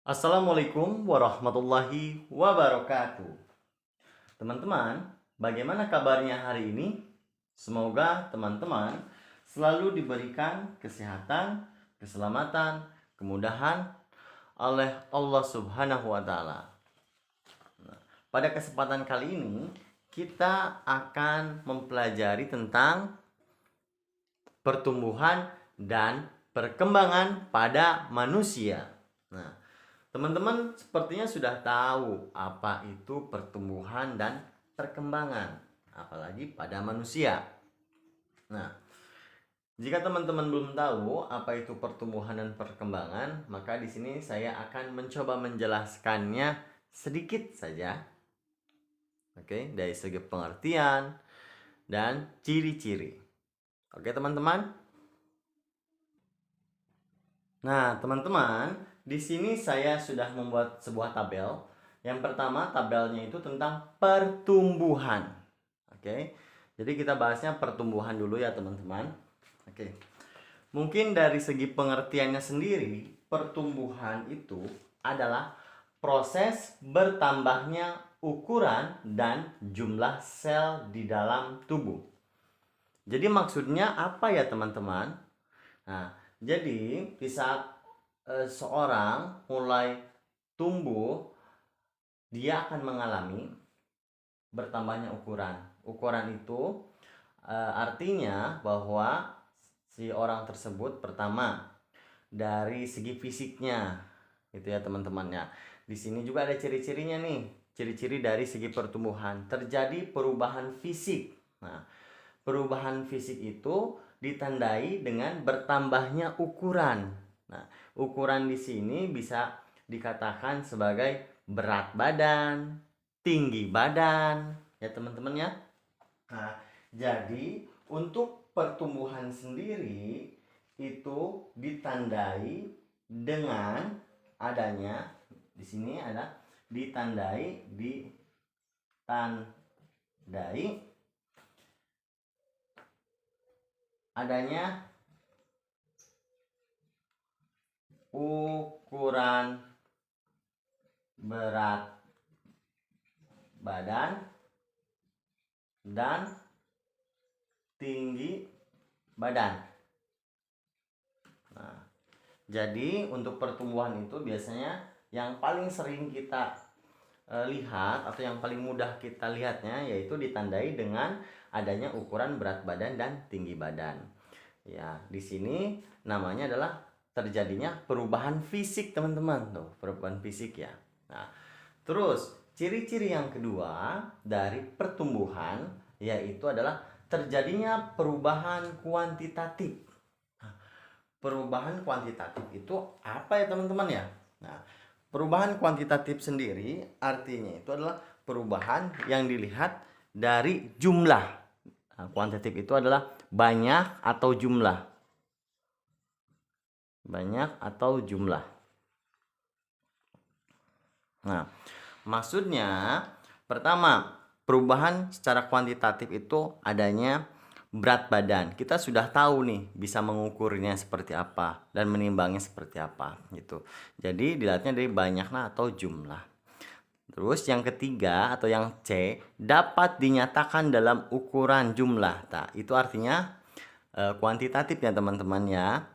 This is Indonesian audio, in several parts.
Assalamualaikum warahmatullahi wabarakatuh. Teman-teman, bagaimana kabarnya hari ini? Semoga teman-teman selalu diberikan kesehatan, keselamatan, kemudahan oleh Allah Subhanahu wa taala. Pada kesempatan kali ini, kita akan mempelajari tentang pertumbuhan dan perkembangan pada manusia. Nah, teman-teman sepertinya sudah tahu apa itu pertumbuhan dan perkembangan, apalagi pada manusia. Nah, jika teman-teman belum tahu apa itu pertumbuhan dan perkembangan, maka di sini saya akan mencoba menjelaskannya sedikit saja. Oke, dari segi pengertian dan ciri-ciri. Oke, teman-teman. Nah, teman-teman, di sini saya sudah membuat sebuah tabel. Yang pertama, tabelnya itu tentang pertumbuhan. Oke. Jadi kita bahasnya pertumbuhan dulu ya, teman-teman. Oke. Mungkin dari segi pengertiannya sendiri, pertumbuhan itu adalah proses bertambahnya ukuran dan jumlah sel di dalam tubuh. Jadi maksudnya apa ya, teman-teman? Nah, jadi di saat seorang mulai tumbuh, dia akan mengalami bertambahnya ukuran. Ukuran itu artinya bahwa si orang tersebut pertama dari segi fisiknya, gitu ya teman-temannya. Di sini juga ada ciri-cirinya nih, ciri-ciri dari segi pertumbuhan. Terjadi perubahan fisik. Nah, perubahan fisik itu ditandai dengan bertambahnya ukuran. Nah, ukuran di sini bisa dikatakan sebagai berat badan, tinggi badan, ya teman-teman ya. Nah, jadi untuk pertumbuhan sendiri itu ditandai dengan adanya, di sini ada ditandai adanya ukuran berat badan dan tinggi badan. Nah, jadi untuk pertumbuhan itu biasanya yang paling sering kita lihat atau yang paling mudah kita lihatnya yaitu ditandai dengan adanya ukuran berat badan dan tinggi badan. Ya, di sini namanya adalah terjadinya perubahan fisik, teman-teman. Tuh, perubahan fisik ya. Nah, terus ciri-ciri yang kedua dari pertumbuhan yaitu adalah terjadinya perubahan kuantitatif. Nah, perubahan kuantitatif itu apa ya, teman-teman ya? Nah, perubahan kuantitatif sendiri artinya itu adalah perubahan yang dilihat dari jumlah. Nah, kuantitatif itu adalah banyak atau jumlah. Banyak atau jumlah. Nah, maksudnya pertama, perubahan secara kuantitatif itu adanya berat badan. Kita sudah tahu nih bisa mengukurnya seperti apa dan menimbangnya seperti apa gitu. Jadi dilihatnya dari banyaknya atau jumlah. Terus yang ketiga atau yang C, dapat dinyatakan dalam ukuran jumlah. Nah, itu artinya kuantitatif ya teman-teman ya.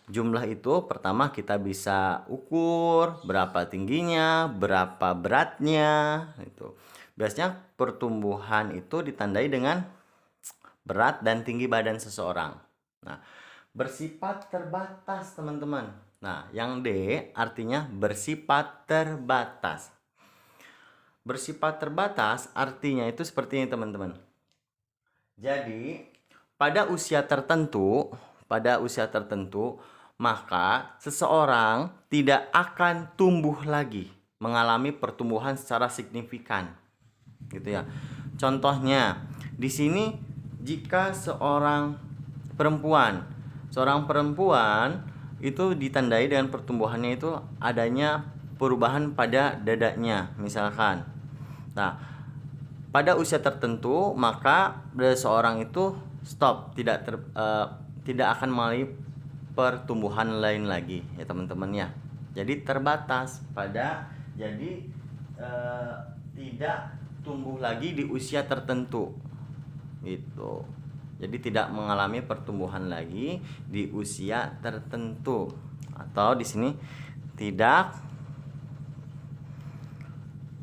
Jumlah itu pertama kita bisa ukur berapa tingginya, berapa beratnya itu. Biasanya pertumbuhan itu ditandai dengan berat dan tinggi badan seseorang. Nah, bersifat terbatas, teman-teman. Nah, yang D artinya bersifat terbatas. Bersifat terbatas artinya itu seperti ini, teman-teman. Jadi, pada usia tertentu, maka seseorang tidak akan tumbuh lagi, mengalami pertumbuhan secara signifikan. Gitu ya. Contohnya, di sini jika seorang perempuan itu ditandai dengan pertumbuhannya itu adanya perubahan pada dadanya misalkan. Nah, pada usia tertentu maka seseorang itu stop, tidak akan mengalami pertumbuhan lain lagi ya teman-teman ya. Jadi terbatas jadi tidak tumbuh lagi di usia tertentu gitu. Jadi tidak mengalami pertumbuhan lagi di usia tertentu, atau di sini tidak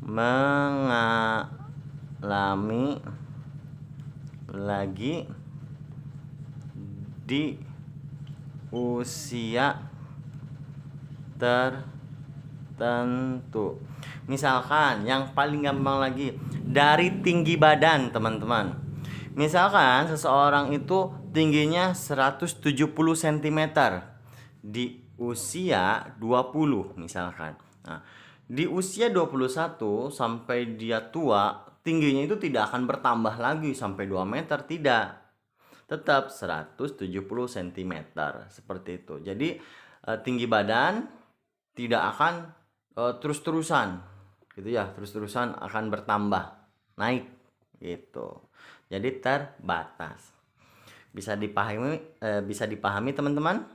mengalami lagi di usia tertentu. Misalkan yang paling gampang lagi dari tinggi badan, teman-teman. Misalkan seseorang itu tingginya 170 cm di usia 20 misalkan. Nah, di usia 21 sampai dia tua, tingginya itu tidak akan bertambah lagi sampai 2 meter, tidak. Tetap 170 cm seperti itu. Jadi tinggi badan tidak akan terus-terusan gitu ya, terus-terusan akan bertambah, naik gitu. Jadi terbatas. Bisa dipahami teman-teman?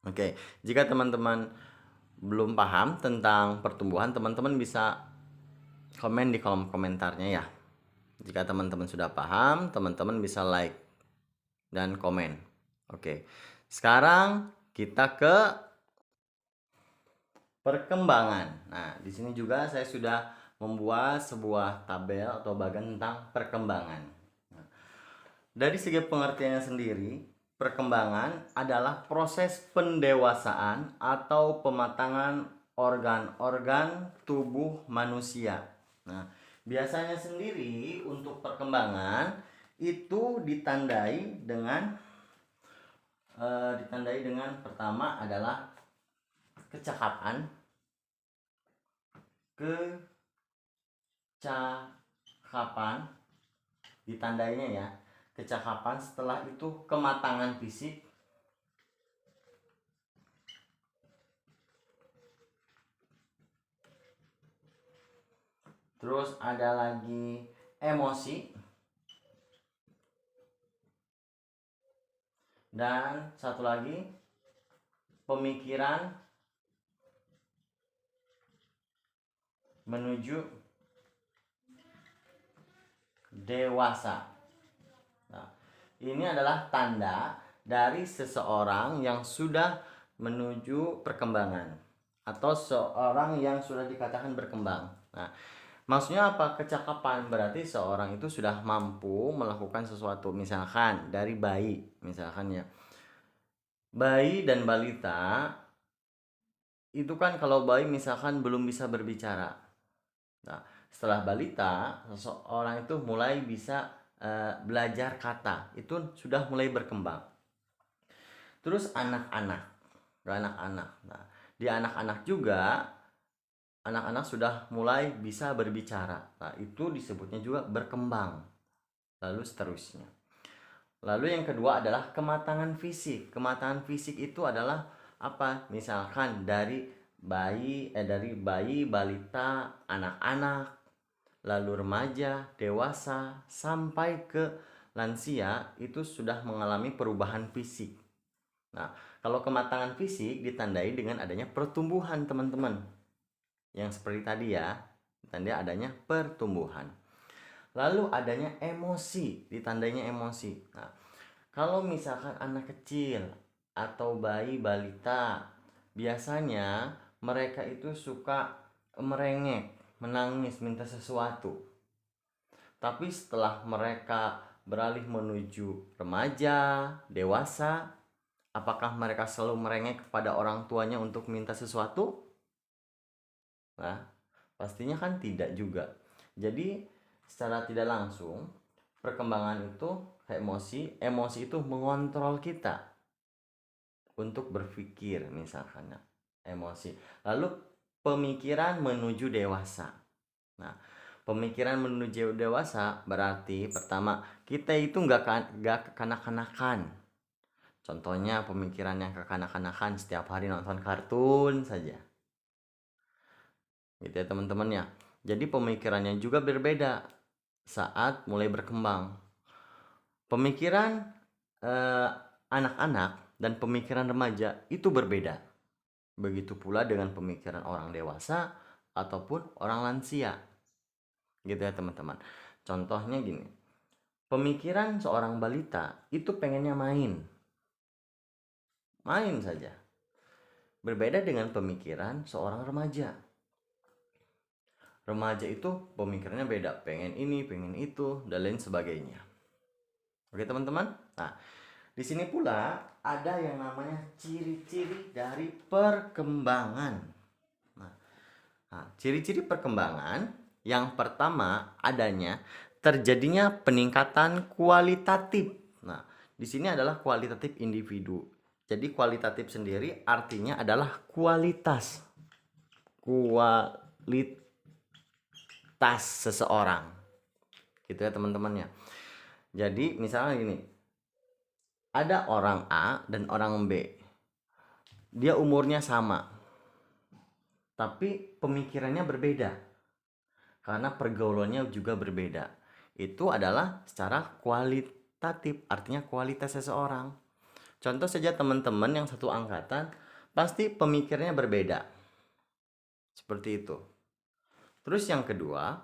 Oke, jika teman-teman belum paham tentang pertumbuhan, teman-teman bisa komen di kolom komentarnya ya. Jika teman-teman sudah paham, teman-teman bisa like dan komen. Oke. Sekarang kita ke perkembangan. Nah, di sini juga saya sudah membuat sebuah tabel atau bagan tentang perkembangan. Nah, dari segi pengertiannya sendiri, perkembangan adalah proses pendewasaan atau pematangan organ-organ tubuh manusia. Nah, biasanya sendiri untuk perkembangan itu ditandai dengan pertama adalah kecakapan, ditandainya ya, kecakapan. Setelah itu kematangan fisik, terus ada lagi emosi, dan satu lagi pemikiran menuju dewasa. Nah, ini adalah tanda dari seseorang yang sudah menuju perkembangan atau seorang yang sudah dikatakan berkembang. Nah, maksudnya apa kecakapan? Berarti seorang itu sudah mampu melakukan sesuatu. Misalkan dari bayi, misalkan ya. Bayi dan balita itu kan kalau bayi misalkan belum bisa berbicara. Nah, setelah balita, seseorang itu mulai bisa belajar kata. Itu sudah mulai berkembang. Terus anak-anak. Nah, di anak-anak juga anak-anak sudah mulai bisa berbicara. Nah, itu disebutnya juga berkembang. Lalu seterusnya. Lalu yang kedua adalah kematangan fisik. Kematangan fisik itu adalah apa? Misalkan dari bayi, balita, anak-anak, lalu remaja, dewasa, sampai ke lansia itu sudah mengalami perubahan fisik. Nah, kalau kematangan fisik ditandai dengan adanya pertumbuhan, teman-teman. Yang seperti tadi ya, ditandai adanya pertumbuhan. Lalu adanya emosi, ditandainya emosi. Nah, kalau misalkan anak kecil atau bayi balita, biasanya mereka itu suka merengek, menangis, minta sesuatu. Tapi setelah mereka beralih menuju remaja, dewasa, apakah mereka selalu merengek kepada orang tuanya untuk minta sesuatu? Nah, pastinya kan tidak juga. Jadi secara tidak langsung perkembangan itu emosi itu mengontrol kita untuk berpikir, misalkan emosi. Lalu pemikiran menuju dewasa. Nah, pemikiran menuju dewasa berarti pertama kita itu nggak kekanak-kanakan. Contohnya pemikiran yang kekanak-kanakan setiap hari nonton kartun saja, gitu ya teman-teman ya. Jadi pemikirannya juga berbeda saat mulai berkembang. Pemikiran anak-anak dan pemikiran remaja itu berbeda. Begitu pula dengan pemikiran orang dewasa ataupun orang lansia. Gitu ya teman-teman. Contohnya gini. Pemikiran seorang balita itu pengennya main. Main saja. Berbeda dengan pemikiran seorang remaja. Remaja itu pemikirannya beda, pengen ini, pengen itu, dan lain sebagainya. Oke teman-teman. Nah, di sini pula ada yang namanya ciri-ciri dari perkembangan. Nah, ciri-ciri perkembangan yang pertama adanya terjadinya peningkatan kualitatif. Nah, di sini adalah kualitatif individu. Jadi kualitatif sendiri artinya adalah kualitas. Kualitas seseorang. Gitu ya teman-teman ya. Jadi misalnya gini. Ada orang A dan orang B. Dia umurnya sama. Tapi pemikirannya berbeda. Karena pergaulannya juga berbeda. Itu adalah secara kualitatif, artinya kualitas seseorang. Contoh saja teman-teman yang satu angkatan, pasti pemikirannya berbeda. Seperti itu. Terus yang kedua,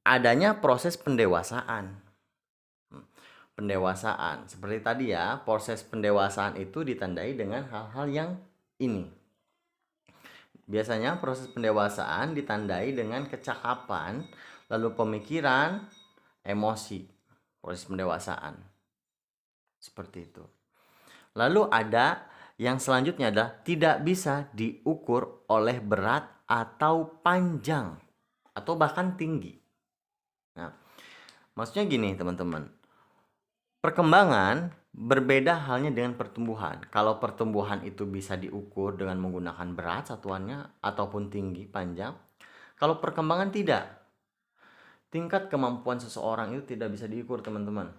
adanya proses pendewasaan. Pendewasaan, seperti tadi ya, proses pendewasaan itu ditandai dengan hal-hal yang ini. Biasanya proses pendewasaan ditandai dengan kecakapan, lalu pemikiran, emosi. Proses pendewasaan. Seperti itu. Lalu ada yang selanjutnya adalah tidak bisa diukur oleh berat atau panjang atau bahkan tinggi. Nah, maksudnya gini teman-teman. Perkembangan berbeda halnya dengan pertumbuhan. Kalau pertumbuhan itu bisa diukur dengan menggunakan berat satuannya ataupun tinggi, panjang. Kalau perkembangan tidak. Tingkat kemampuan seseorang itu tidak bisa diukur, teman-teman.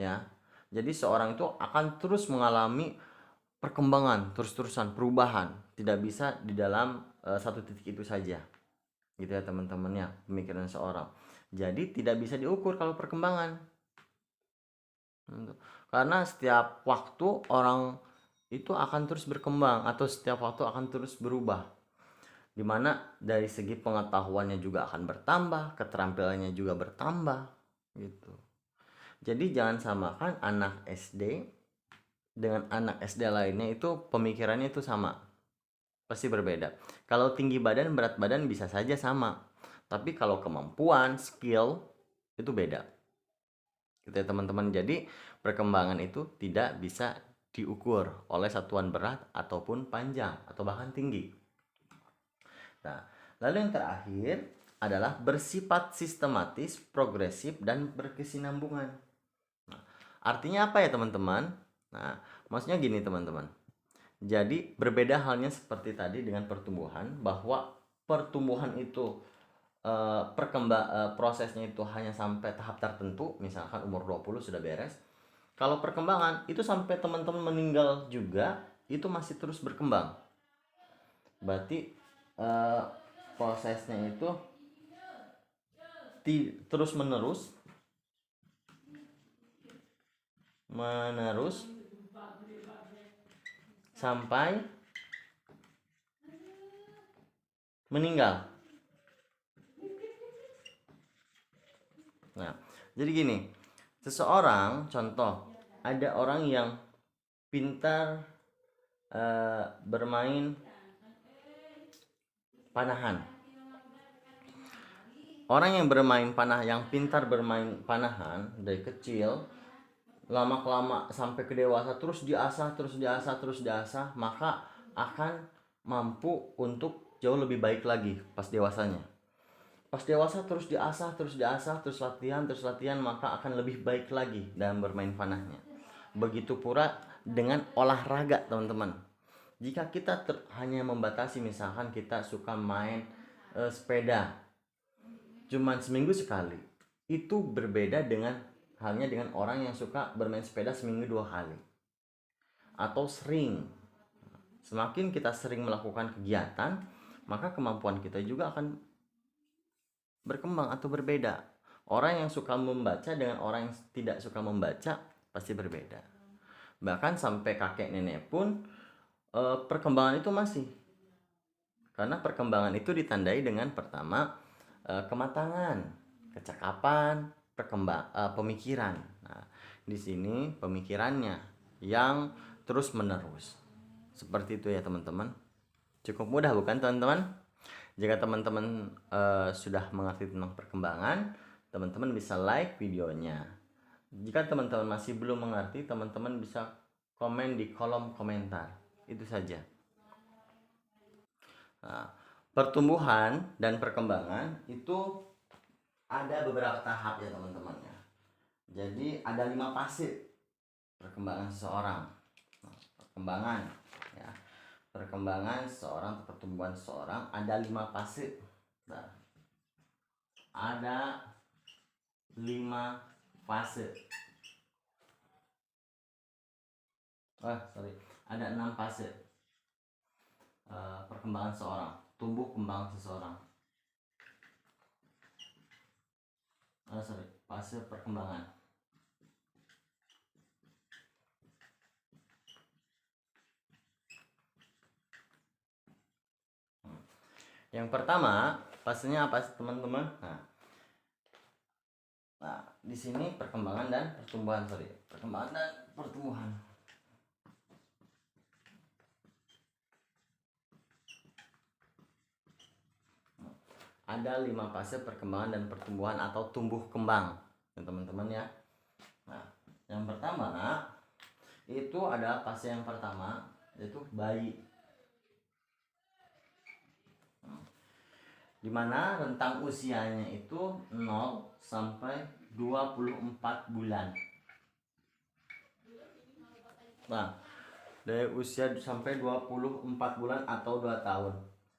Ya. Jadi seorang itu akan terus mengalami perkembangan, terus-terusan, perubahan. Tidak bisa di dalam satu titik itu saja. Gitu ya teman-teman ya, pemikiran seorang. Jadi tidak bisa diukur kalau perkembangan. Karena setiap waktu orang itu akan terus berkembang atau setiap waktu akan terus berubah. Dimana dari segi pengetahuannya juga akan bertambah, keterampilannya juga bertambah gitu. Jadi jangan samakan anak SD dengan anak SD lainnya, itu pemikirannya itu sama. Pasti berbeda. Kalau tinggi badan, berat badan bisa saja sama. Tapi kalau kemampuan, skill itu beda. Gitu ya teman-teman. Jadi perkembangan itu tidak bisa diukur oleh satuan berat ataupun panjang atau bahkan tinggi. Nah, lalu yang terakhir adalah bersifat sistematis, progresif, dan berkesinambungan. Nah, artinya apa ya teman-teman? Nah, maksudnya gini teman-teman. Jadi berbeda halnya seperti tadi dengan pertumbuhan, bahwa pertumbuhan itu prosesnya itu hanya sampai tahap tertentu, misalkan umur 20 sudah beres. Kalau perkembangan itu sampai teman-teman meninggal juga itu masih terus berkembang. Berarti prosesnya itu terus menerus sampai meninggal. Nah, jadi gini, seseorang, contoh, ada orang yang pintar bermain panahan. Orang yang pintar bermain panahan dari kecil, lama-kelama sampai ke dewasa terus diasah, maka akan mampu untuk jauh lebih baik lagi pas dewasanya. Pas dewasa terus diasah, terus latihan, maka akan lebih baik lagi dalam bermain panahnya. Begitu pula dengan olahraga, teman-teman. Jika kita hanya membatasi, misalkan kita suka main sepeda cuman seminggu sekali, itu berbeda halnya dengan orang yang suka bermain sepeda seminggu 2 kali atau sering. Semakin kita sering melakukan kegiatan, maka kemampuan kita juga akan berkembang atau berbeda. Orang yang suka membaca dengan orang yang tidak suka membaca pasti berbeda. Bahkan sampai kakek nenek pun perkembangan itu masih, karena perkembangan itu ditandai dengan pertama kematangan, kecakapan, pemikiran. Nah, di sini pemikirannya yang terus menerus. Seperti itu ya teman-teman. Cukup mudah bukan teman-teman? Jika teman-teman sudah mengerti tentang perkembangan, teman-teman bisa like videonya. Jika teman-teman masih belum mengerti, teman-teman bisa komen di kolom komentar. Itu saja. Nah, pertumbuhan dan perkembangan itu ada beberapa tahap ya teman-teman ya. Jadi ada 5 fase perkembangan seseorang. Nah, perkembangan seseorang, pertumbuhan seseorang ada 5 fase. Nah, ada 5 fase. Ada 6 fase perkembangan seseorang, tumbuh kembang seseorang. Fase perkembangan. Yang pertama, fasenya apa teman-teman? Nah, di sini perkembangan dan pertumbuhan, perkembangan dan pertumbuhan. Ada 5 fase perkembangan dan pertumbuhan atau tumbuh kembang, teman-teman ya. Nah, yang pertama itu ada fase yang pertama, yaitu bayi. Dimana rentang usianya itu 0 sampai 24 bulan. Nah, dari usia sampai 24 bulan atau 2 tahun.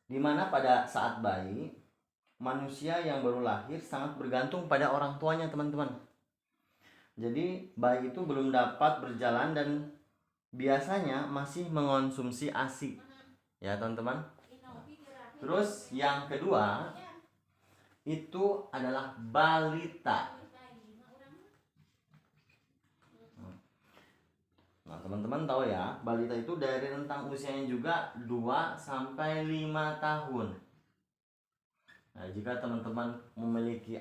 Dimana pada saat bayi, manusia yang baru lahir sangat bergantung pada orang tuanya teman-teman. Jadi bayi itu belum dapat berjalan dan biasanya masih mengonsumsi ASI ya teman-teman. Terus yang kedua itu adalah balita. Nah teman-teman tahu ya, balita itu dari rentang usianya juga 2 sampai 5 tahun. Nah jika teman-teman memiliki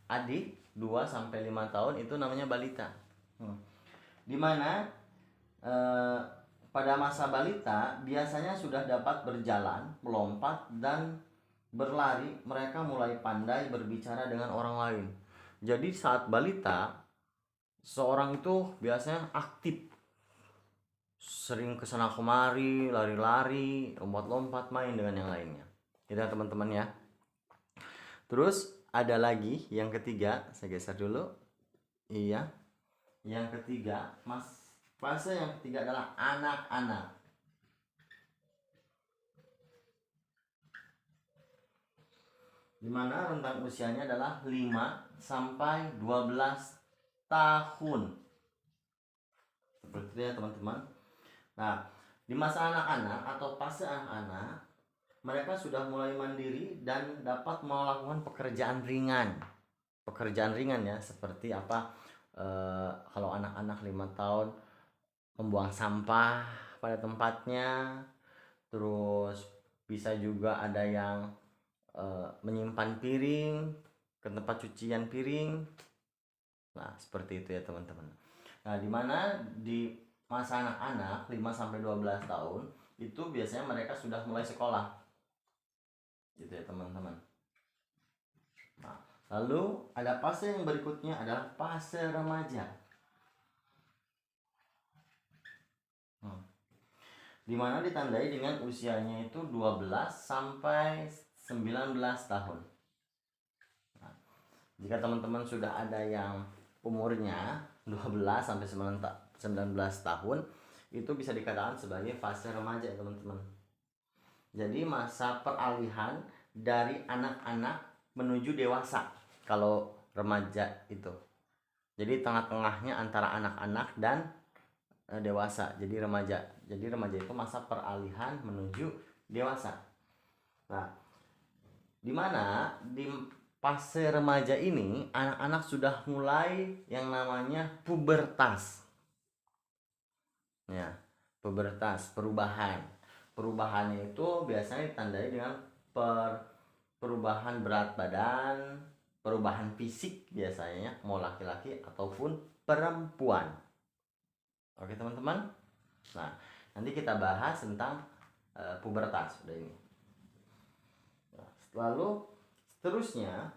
adik 2 sampai 5 tahun itu namanya balita. Dimana pada masa balita biasanya sudah dapat berjalan, melompat, dan berlari. Mereka mulai pandai berbicara dengan orang lain. Jadi saat balita, seorang itu biasanya aktif, sering kesana kemari, lari-lari, lompat-lompat, main dengan yang lainnya. Gitu ya teman-teman ya. Terus ada lagi yang ketiga, saya geser dulu. Iya, yang ketiga, fase yang ketiga adalah anak-anak. Dimana rentang usianya adalah 5 sampai 12 tahun. Seperti itu ya teman-teman. Nah, di masa anak-anak atau fase anak-anak, mereka sudah mulai mandiri dan dapat melakukan pekerjaan ringan. Pekerjaan ringan ya, seperti apa? Kalau anak-anak 5 tahun membuang sampah pada tempatnya, terus bisa juga ada yang menyimpan piring ke tempat cucian piring. Nah seperti itu ya teman-teman. Nah dimana di masa anak-anak 5 sampai 12 tahun itu biasanya mereka sudah mulai sekolah, gitu ya teman-teman. Nah, lalu ada fase yang berikutnya adalah fase remaja. Dimana ditandai dengan usianya itu 12 sampai 19 tahun. Nah, jika teman-teman sudah ada yang umurnya 12 sampai 19 tahun, itu bisa dikatakan sebagai fase remaja ya teman-teman. Jadi masa peralihan dari anak-anak menuju dewasa kalau remaja itu. Jadi tengah-tengahnya antara anak-anak dan dewasa, jadi remaja. Jadi remaja itu masa peralihan menuju dewasa. Nah, dimana di fase remaja ini anak-anak sudah mulai yang namanya pubertas. Ya, pubertas, perubahan. Perubahannya itu biasanya ditandai dengan perubahan berat badan, perubahan fisik biasanya mau laki-laki ataupun perempuan. Oke teman-teman. Nah, nanti kita bahas tentang pubertas udah ini. Nah, lalu seterusnya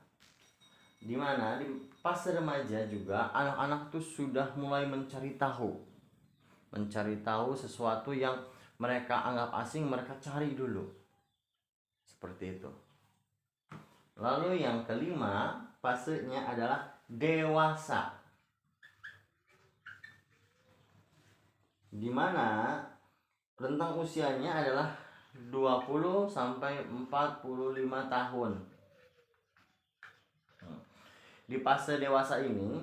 di mana di fase remaja juga anak-anak tuh sudah mulai mencari tahu sesuatu yang mereka anggap asing, mereka cari dulu. Seperti itu. Lalu yang kelima, fasenya adalah dewasa. Di mana rentang usianya adalah 20 sampai 45 tahun. Di fase dewasa ini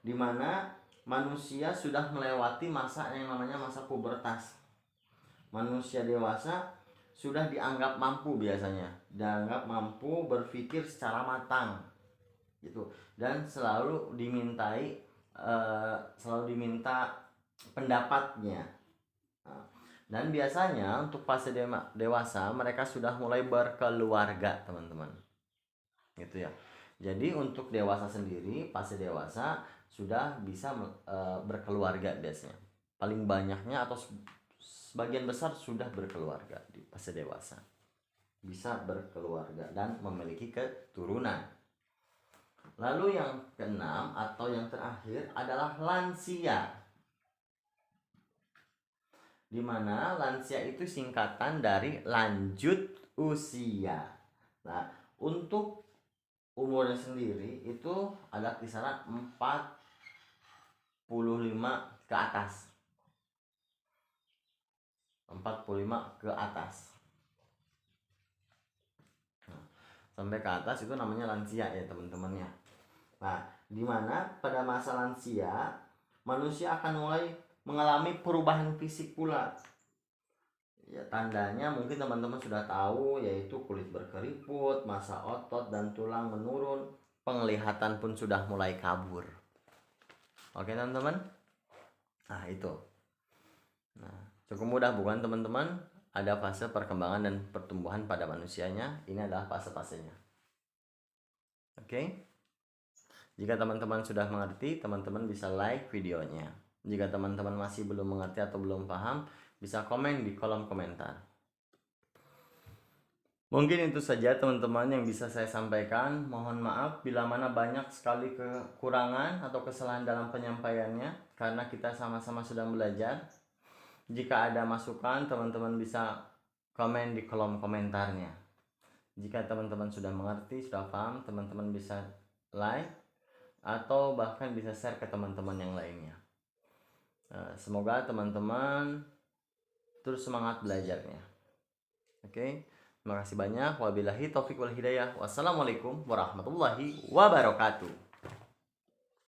di mana manusia sudah melewati masa yang namanya masa pubertas. Manusia dewasa sudah dianggap mampu biasanya, dianggap mampu berpikir secara matang gitu, dan selalu diminta pendapatnya. Dan biasanya untuk fase dewasa mereka sudah mulai berkeluarga teman-teman, gitu ya. Jadi untuk dewasa sendiri, fase dewasa sudah bisa berkeluarga biasanya. Paling banyaknya atau sebagian besar sudah berkeluarga di fase dewasa. Bisa berkeluarga dan memiliki keturunan. Lalu yang keenam atau yang terakhir adalah lansia. Di mana lansia itu singkatan dari lanjut usia. Nah, untuk umurnya sendiri itu ada kisaran 45 ke atas. 45 ke atas. Nah, sampai ke atas itu namanya lansia ya teman-teman ya. Nah, di mana pada masa lansia manusia akan mulai mengalami perubahan fisik pula. Ya, tandanya mungkin teman-teman sudah tahu, yaitu kulit berkeriput, massa otot dan tulang menurun, penglihatan pun sudah mulai kabur. Oke teman-teman. Nah itu. Nah, cukup mudah bukan teman-teman? Ada fase perkembangan dan pertumbuhan pada manusianya. Ini adalah fase-fasenya. Oke. Jika teman-teman sudah mengerti, teman-teman bisa like videonya. Jika teman-teman masih belum mengerti atau belum paham, bisa komen di kolom komentar. Mungkin itu saja teman-teman yang bisa saya sampaikan. Mohon maaf bila mana banyak sekali kekurangan atau kesalahan dalam penyampaiannya, karena kita sama-sama sedang belajar. Jika ada masukan, teman-teman bisa komen di kolom komentarnya. Jika teman-teman sudah mengerti, sudah paham, teman-teman bisa like atau bahkan bisa share ke teman-teman yang lainnya. Semoga teman-teman terus semangat belajarnya. Oke, terima kasih banyak. Wabillahi taufik wal hidayah. Wassalamualaikum warahmatullahi wabarakatuh.